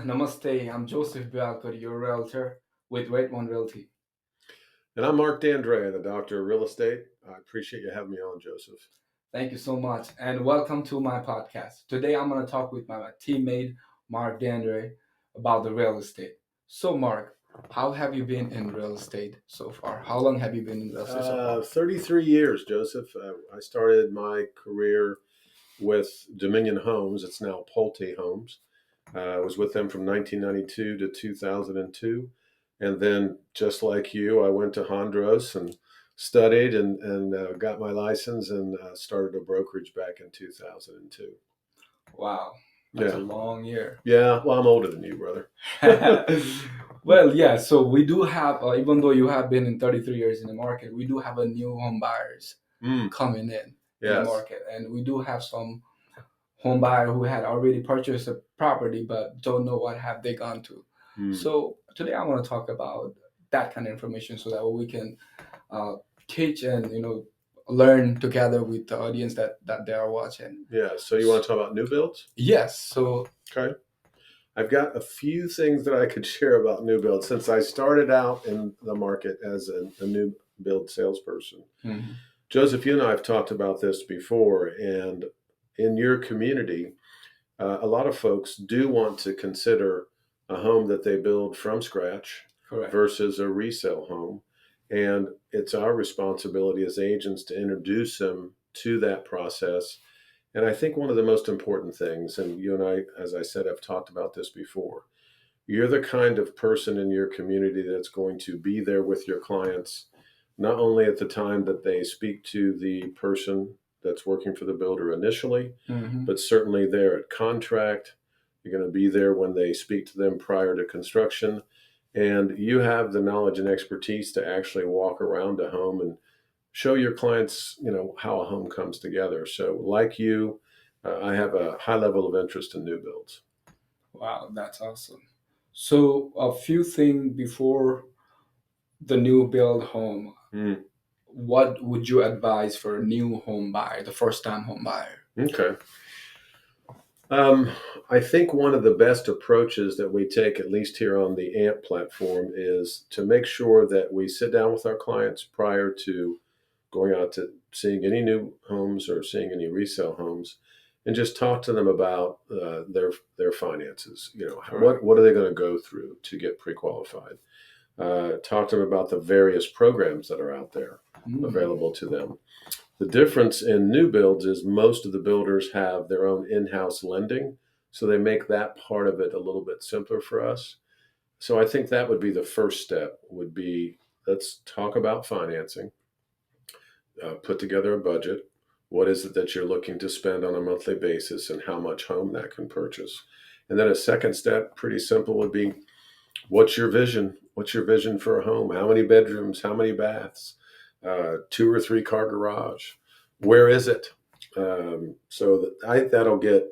Namaste. I'm Joseph Bialkot, your realtor with Redmond Realty. And I'm Mark D'Andrea, the doctor of real estate. I appreciate you having me on, Joseph. Thank you so much, and welcome to my podcast. Today, I'm going to talk with my teammate Mark Dandre about the real estate. So, Mark, how have you been in real estate so far? How long have you been in real estate so far? 33 years, Joseph. I started my career with Dominion Homes. It's now Pulte Homes. I was with them from 1992 to 2002. And then, just like you, I went to Hondros and studied and got my license and started a brokerage back in 2002. Wow, that's a Yeah. long year. Yeah. Well, I'm older than you, brother. Well, yeah, so we do have, even though you have been in 33 years in the market, we do have a new home buyers Mm, coming in the yes. market. And we do have some home buyer who had already purchased a property but don't know what have they gone to. Mm, So today I want to talk about that kind of information so that we can uh, teach and learn together with the audience that they are watching. yeah. So you want to talk about new builds? Yes. So Okay. I've got a few things that I could share about new builds since I started out in the market as a new build salesperson. mhm, Joseph, you and I have talked about this before, and in your community, a lot of folks do want to consider a home that they build from scratch correct. versus a resale home. And it's our responsibility as agents to introduce them to that process. And I think one of the most important things, and you and I, as I said, have talked about this before, you're the kind of person in your community that's going to be there with your clients, not only at the time that they speak to the person that's working for the builder initially, Hmm. but certainly there at contract. You're going to be there when they speak to them prior to construction. And you have the knowledge and expertise to actually walk around a home and show your clients, how a home comes together. So, like you, I have a high level of interest in new builds. Wow, that's awesome. So a few things before the new build home. Mm, What would you advise for a new home buyer, the first time home buyer? okay. Um, I think one of the best approaches that we take, at least here on the AMP platform, is to make sure that we sit down with our clients prior to going out to seeing any new homes or seeing any resale homes, and just talk to them about their finances. Correct. What are they going to go through to get pre-qualified? Talk to them about the various programs that are out there Mm. available to them. The difference in new builds is most of the builders have their own in-house lending, so they make that part of it a little bit simpler for us. So I think that would be the first step, would be let's talk about financing, put together a budget. What is it that you're looking to spend on a monthly basis and how much home that can purchase? And then a second step, pretty simple, would be what's your vision? What's your vision for a home? How many bedrooms? How many baths? 2 or 3 car garage? Where is it? So that I think that'll get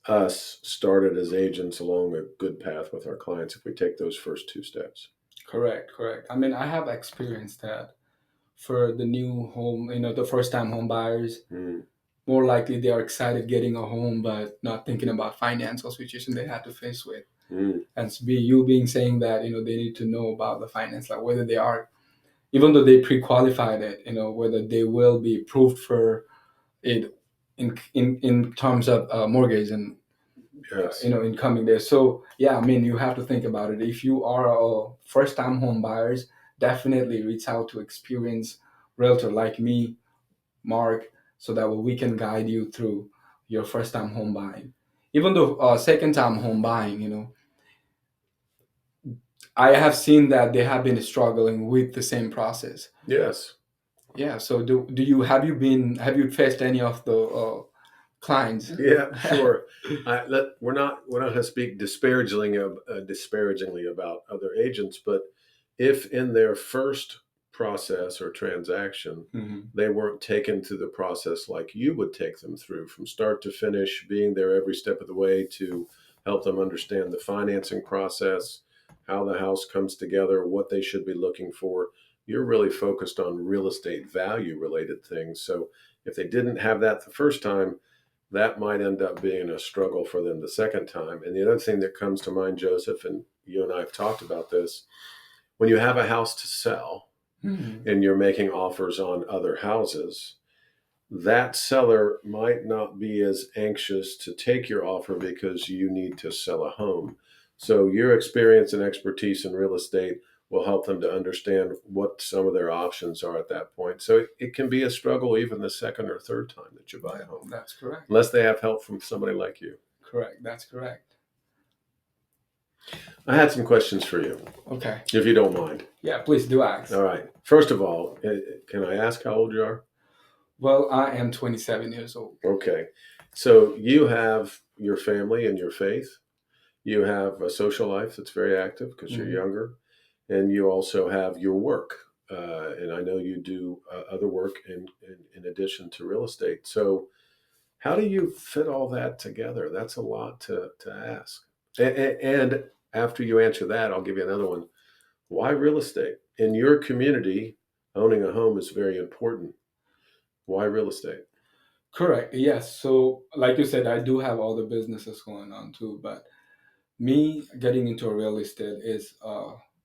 us started as agents along a good path with our clients if we take those first 2 steps. Correct, correct. I mean, I have experienced that for the new home, the first time home buyers, Mm, more likely they are excited getting a home, but not thinking about financial situation they had to face with. mm, And to be you being saying that, they need to know about the finance, like whether they are, even though they pre-qualified it, whether they will be approved for it in terms of mortgage and yes. in coming there. So yeah, I mean, you have to think about it. If you are a first time home buyers, definitely reach out to experienced realtor like me, Mark, so that we can guide you through your first time home buying. Even though second time home buying, I have seen that they have been struggling with the same process. Yes. Yeah. So do you have you faced any of the clients? Yeah, sure. We're not going to speak disparagingly about other agents, but if in their first process or transaction Mhm. they weren't taken through the process like you would take them through from start to finish, being there every step of the way to help them understand the financing process, how the house comes together, what they should be looking for. You're really focused on real estate value related things. So if they didn't have that the first time, that might end up being a struggle for them the second time. And the other thing that comes to mind, Joseph, and you and I have talked about this, when you have a house to sell Mhm. and you're making offers on other houses, that seller might not be as anxious to take your offer because you need to sell a home. So, your experience and expertise in real estate will help them to understand what some of their options are at that point. So, it can be a struggle even the second or third time that you buy a home, That's correct. unless they have help from somebody like you. Correct. That's correct. I had some questions for you, Okay. if you don't mind. Yeah, please do ask. All right. First of all, can I ask how old you are? Well, I am 27 years old. Okay. So you have your family and your faith. You have a social life that's very active because you're Mhm. younger. And you also have your work. And I know you do other work in addition to real estate. So how do you fit all that together? That's a lot to ask. And after you answer that, I'll give you another one. Why real estate? In your community, owning a home is very important. Why real estate? Correct. Yes. So, like you said, I do have other businesses going on too, but me getting into real estate is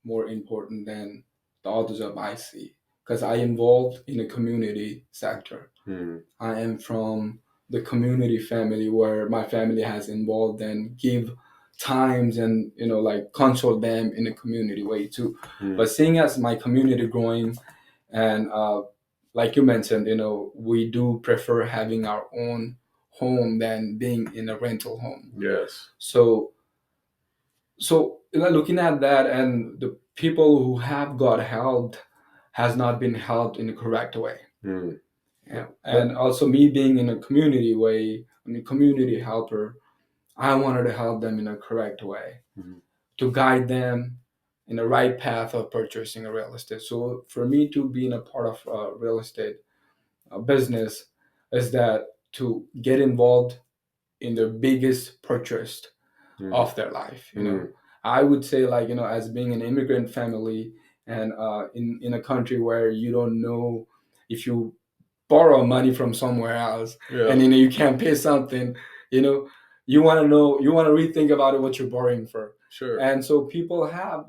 more important than the other job I see because I involved in a community sector. Hmm. I am from the community family where my family has involved and give times and like consult them in a community way too. Hmm. But seeing as my community growing and like you mentioned, we do prefer having our own home than being in a rental home. Yes. So looking at that and the people who have got helped has not been helped in the correct way. Hmm. Yeah. But And also me being in a community way, I mean community helper, I wanted to help them in a correct way hmm. to guide them in the right path of purchasing a real estate. So for me to be in a part of real estate business is that to get involved in the biggest purchase Hmm. of their life. Hmm. I would say like as being an immigrant family and in a country where you don't know if you borrow money from somewhere else Yeah. and you can't pay something, you know you want to know, you want to rethink about it what you're borrowing for. Sure. And so people have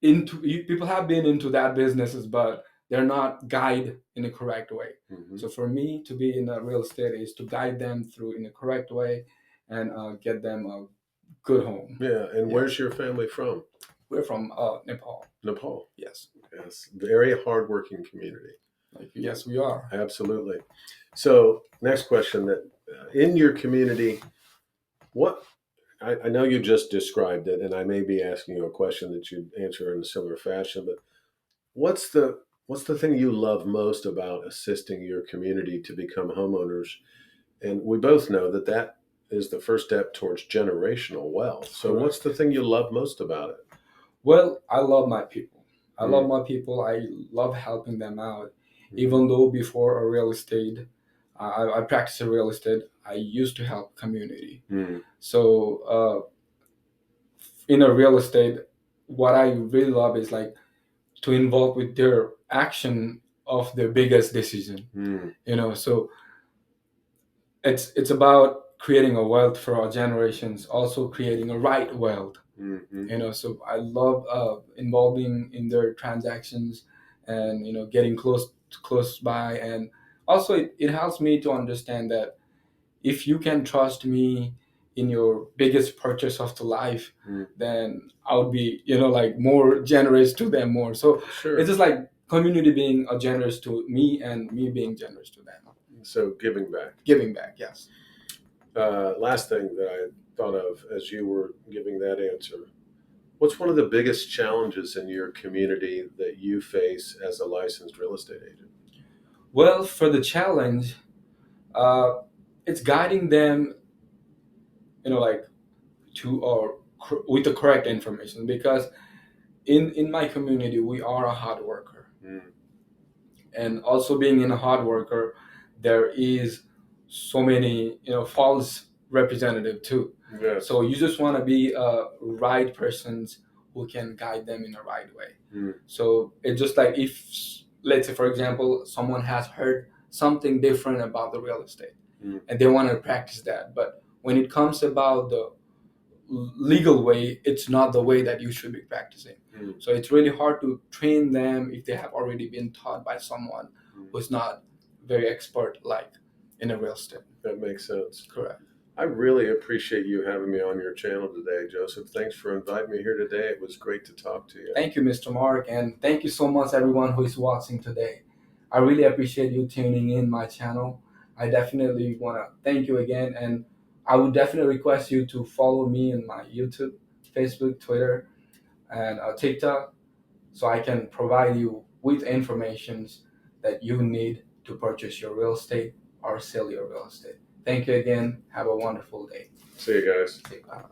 been into that businesses, but they're not guided in a correct way. Hmm. So for me to be in a real estate is to guide them through in a correct way and get them a good home. Yeah. And Yeah. where's your family from? We're from Nepal. Nepal. Yes. Yes. Very hardworking community. Like, yes, we are. Absolutely. So, next question: that in your community, what I know you just described it, and I may be asking you a question that you'd answer in a similar fashion, but what's the what's the thing you love most about assisting your community to become homeowners? And we both know that that is the first step towards generational wealth. So, what's Correct. the thing you love most about it? Well, I love my people. I love Mm, my people. I love helping them out. mhm, Even though before a real estate, I practiced in real estate, I used to help community. mm, So in a real estate, what I really love is like to involve with their action of their biggest decision. mm, So it's about creating a wealth for our generations, also creating a right wealth. mhm. So I love involving in their transactions and getting close by, and also it helps me to understand that if you can trust me in your biggest purchase of the life, Mm. then I would be like more generous to them more. So it's Sure. just like community being generous to me and me being generous to them, So, giving back. giving back. Yes. Last thing that I thought of as you were giving that answer, what's one of the biggest challenges in your community that you face as a licensed real estate agent? Well, for the challenge, uh, it's guiding them, like to or with the correct information, because in my community we are a hard worker, Mm, and also being in a hard worker, there is so many false representative too. yes. So you just want to be a right persons who can guide them in the right way. Mm, So it's just like if, let's say for example, someone has heard something different about the real estate, and they want to practice that. But when it comes about the legal way, it's not the way that you should be practicing. So it's really hard to train them if they have already been taught by someone who's not very expert, like in a real estate. That makes sense. Correct. I really appreciate you having me on your channel today, Joseph. Thanks for inviting me here today. It was great to talk to you. Thank you, Mr. Mark, and thank you so much, everyone who is watching today. I really appreciate you tuning in my channel. I definitely want to thank you again, and I would definitely request you to follow me in my YouTube, Facebook, Twitter, and TikTok, so I can provide you with information that you need to purchase your real estate or sell your real estate. Thank you again. Have a wonderful day. See you guys. Bye.